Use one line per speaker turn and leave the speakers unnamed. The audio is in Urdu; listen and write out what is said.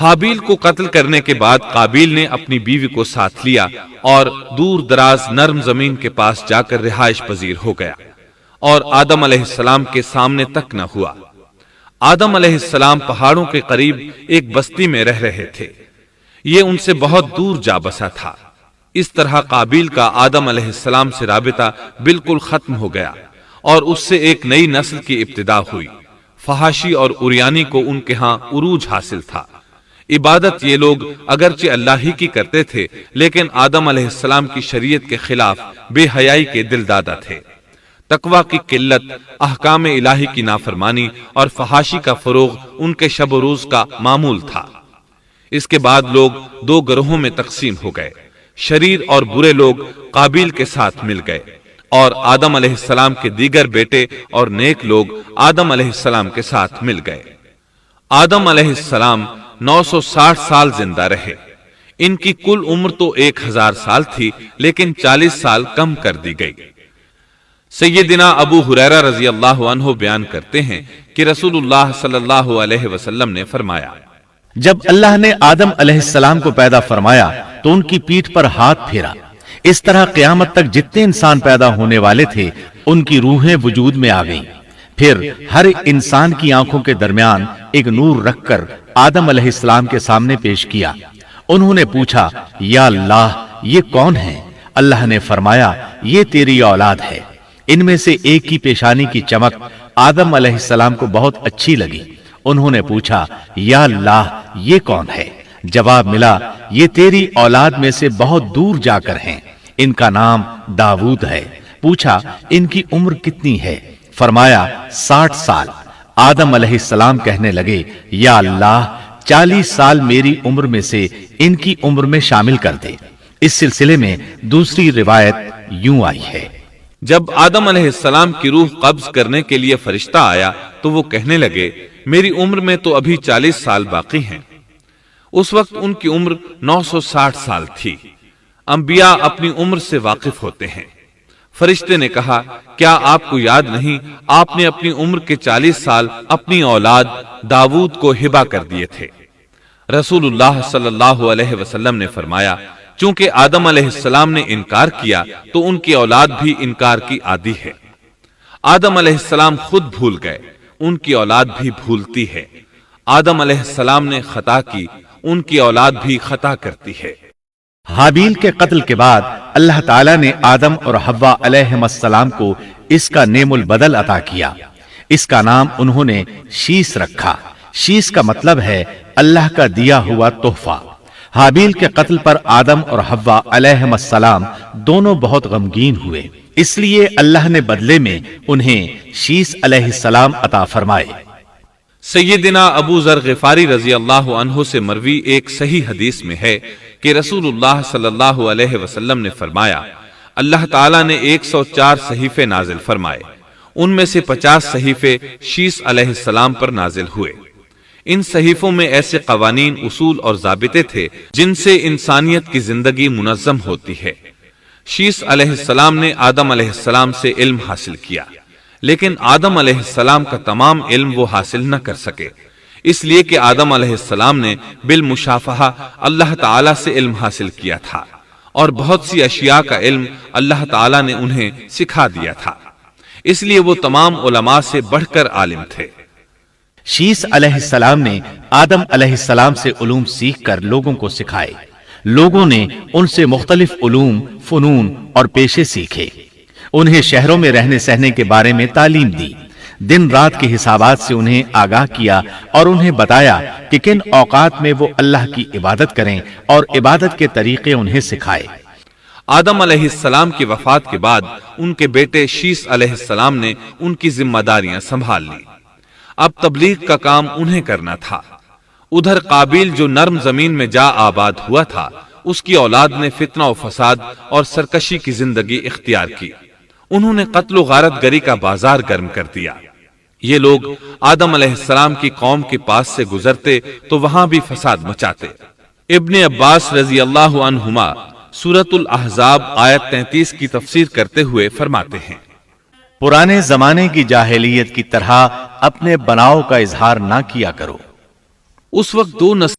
حابیل کو قتل کرنے کے بعد قابیل نے اپنی بیوی کو ساتھ لیا اور دور دراز نرم زمین کے پاس جا کر رہائش پذیر ہو گیا اور آدم علیہ السلام کے سامنے تک نہ ہوا۔ آدم علیہ السلام پہاڑوں کے قریب ایک بستی میں رہ رہے تھے، یہ ان سے بہت دور جا بسا تھا۔ اس طرح قابیل کا آدم علیہ السلام سے رابطہ بالکل ختم ہو گیا اور اس سے ایک نئی نسل کی ابتدا ہوئی۔ فحاشی اور اریانی کو ان کے ہاں عروج حاصل تھا۔ عبادت یہ لوگ اگرچہ اللہ ہی کی کرتے تھے، لیکن آدم علیہ السلام کی شریعت کے خلاف بے حیائی کے دل دادا تھے۔ تقوی کی قلت، احکام الہی کی نافرمانی اور فحاشی کا فروغ ان کے شب و روز کا معمول تھا۔ اس کے بعد لوگ دو گروہوں میں تقسیم ہو گئے۔ شریر اور برے لوگ قابیل کے ساتھ مل گئے اور آدم علیہ السلام کے دیگر بیٹے اور نیک لوگ آدم علیہ السلام کے ساتھ مل گئے۔ آدم علیہ السلام 960 سال زندہ رہے۔ ان کی کل عمر تو 1000 سال تھی، لیکن 40 سال کم کر دی گئی۔ سیدنا ابو ہریرہ رضی اللہ عنہ بیان کرتے ہیں کہ رسول اللہ صلی اللہ علیہ وسلم نے فرمایا،
جب اللہ نے آدم علیہ السلام کو پیدا فرمایا تو ان کی پیٹھ پر ہاتھ پھیرا۔ اس طرح قیامت تک جتنے انسان پیدا ہونے والے تھے ان کی روحیں وجود میں آ گئیں۔ پھر ہر انسان کی آنکھوں کے درمیان ایک نور رکھ کر آدم علیہ السلام کے سامنے پیش کیا۔ انہوں نے پوچھا، یا اللہ یہ کون ہے؟ اللہ نے فرمایا، یہ تیری اولاد ہے۔ ان میں سے ایک کی پیشانی کی چمک آدم علیہ السلام کو بہت اچھی لگی۔ انہوں نے پوچھا، یا اللہ یہ کون ہے؟ جواب ملا، یہ تیری اولاد میں سے بہت دور جا کر ہیں، ان کا نام داؤد ہے۔ پوچھا، ان کی عمر کتنی ہے؟ فرمایا 60 سال۔ آدم علیہ السلام کہنے لگے، یا اللہ 40 سال میری عمر میں سے ان کی عمر میں شامل کر دے۔ اس سلسلے میں دوسری روایت یوں آئی ہے،
جب آدم علیہ السلام کی روح قبض کرنے کے لیے فرشتہ آیا تو وہ کہنے لگے، میری عمر میں تو ابھی 40 سال باقی ہیں۔ اس وقت ان کی عمر 960 سال تھی۔ انبیاء اپنی عمر سے واقف ہوتے ہیں۔ فرشتے نے کہا، کیا آپ کو یاد نہیں آپ نے اپنی عمر کے 40 سال اپنی اولاد داؤد کو ہبہ کر دیے تھے؟ رسول اللہ صلی اللہ علیہ وسلم نے فرمایا، چونکہ آدم علیہ السلام نے انکار کیا تو ان کی اولاد بھی انکار کی عادی ہے۔ آدم علیہ السلام خود بھول گئے، ان کی اولاد بھی بھولتی ہے۔ آدم علیہ السلام نے خطا کی، ان کی اولاد بھی خطا کرتی ہے۔
حابیل کے قتل کے بعد اللہ تعالیٰ نے آدم اور حوا علیہم السلام کو اس کا نعم البدل عطا کیا۔ اس کا نام انہوں نے شیس رکھا۔ شیس کا مطلب ہے اللہ کا دیا ہوا تحفہ۔ حابیل کے قتل پر آدم اور حوا علیہم السلام دونوں بہت غمگین ہوئے، اس لیے اللہ نے بدلے میں انہیں شیس علیہ السلام عطا فرمائے۔
سیدنا ابو ذر غفاری رضی اللہ عنہ سے مروی ایک صحیح حدیث میں ہے کہ رسول اللہ صلی اللہ علیہ وسلم نے فرمایا، اللہ تعالیٰ نے 104 صحیفے نازل فرمائے، ان میں سے 50 صحیفے شیس علیہ السلام پر نازل ہوئے۔ ان صحیفوں میں ایسے قوانین، اصول اور ضابطے تھے جن سے انسانیت کی زندگی منظم ہوتی ہے۔ شیس علیہ السلام نے آدم علیہ السلام سے علم حاصل کیا، لیکن آدم علیہ السلام کا تمام علم وہ حاصل نہ کر سکے، اس لیے کہ آدم علیہ السلام نے بالمشافہہ اللہ تعالیٰ سے علم حاصل کیا تھا اور بہت سی اشیاء کا علم اللہ تعالیٰ نے انہیں سکھا دیا تھا، اس لیے وہ تمام علماء سے بڑھ کر عالم تھے۔
شیس علیہ السلام نے آدم علیہ السلام سے علوم سیکھ کر لوگوں کو سکھائے۔ لوگوں نے ان سے مختلف علوم، فنون اور پیشے سیکھے۔ انہیں شہروں میں رہنے سہنے کے بارے میں تعلیم دی، دن رات کے حسابات سے انہیں آگاہ کیا اور انہیں بتایا کہ کن اوقات میں وہ اللہ کی عبادت کریں اور عبادت کے طریقے انہیں سکھائے۔
آدم علیہ السلام کی وفات کے بعد ان کے بیٹے شیس علیہ السلام نے ان کی ذمہ داریاں سنبھال لی۔ اب تبلیغ کا کام انہیں کرنا تھا۔ ادھر قابیل جو نرم زمین میں جا آباد ہوا تھا، اس کی اولاد نے فتنہ و فساد اور سرکشی کی زندگی اختیار کی۔ انہوں نے قتل و غارت گری کا بازار گرم کر دیا۔ یہ لوگ آدم علیہ السلام کی قوم کے پاس سے گزرتے تو وہاں بھی فساد مچاتے۔ ابن عباس رضی اللہ عنہما سورۃ الاحزاب آیت 33 کی تفسیر کرتے ہوئے فرماتے ہیں،
پرانے زمانے کی جاہلیت کی طرح اپنے بناؤ کا اظہار نہ کیا کرو۔
اس وقت دو نسل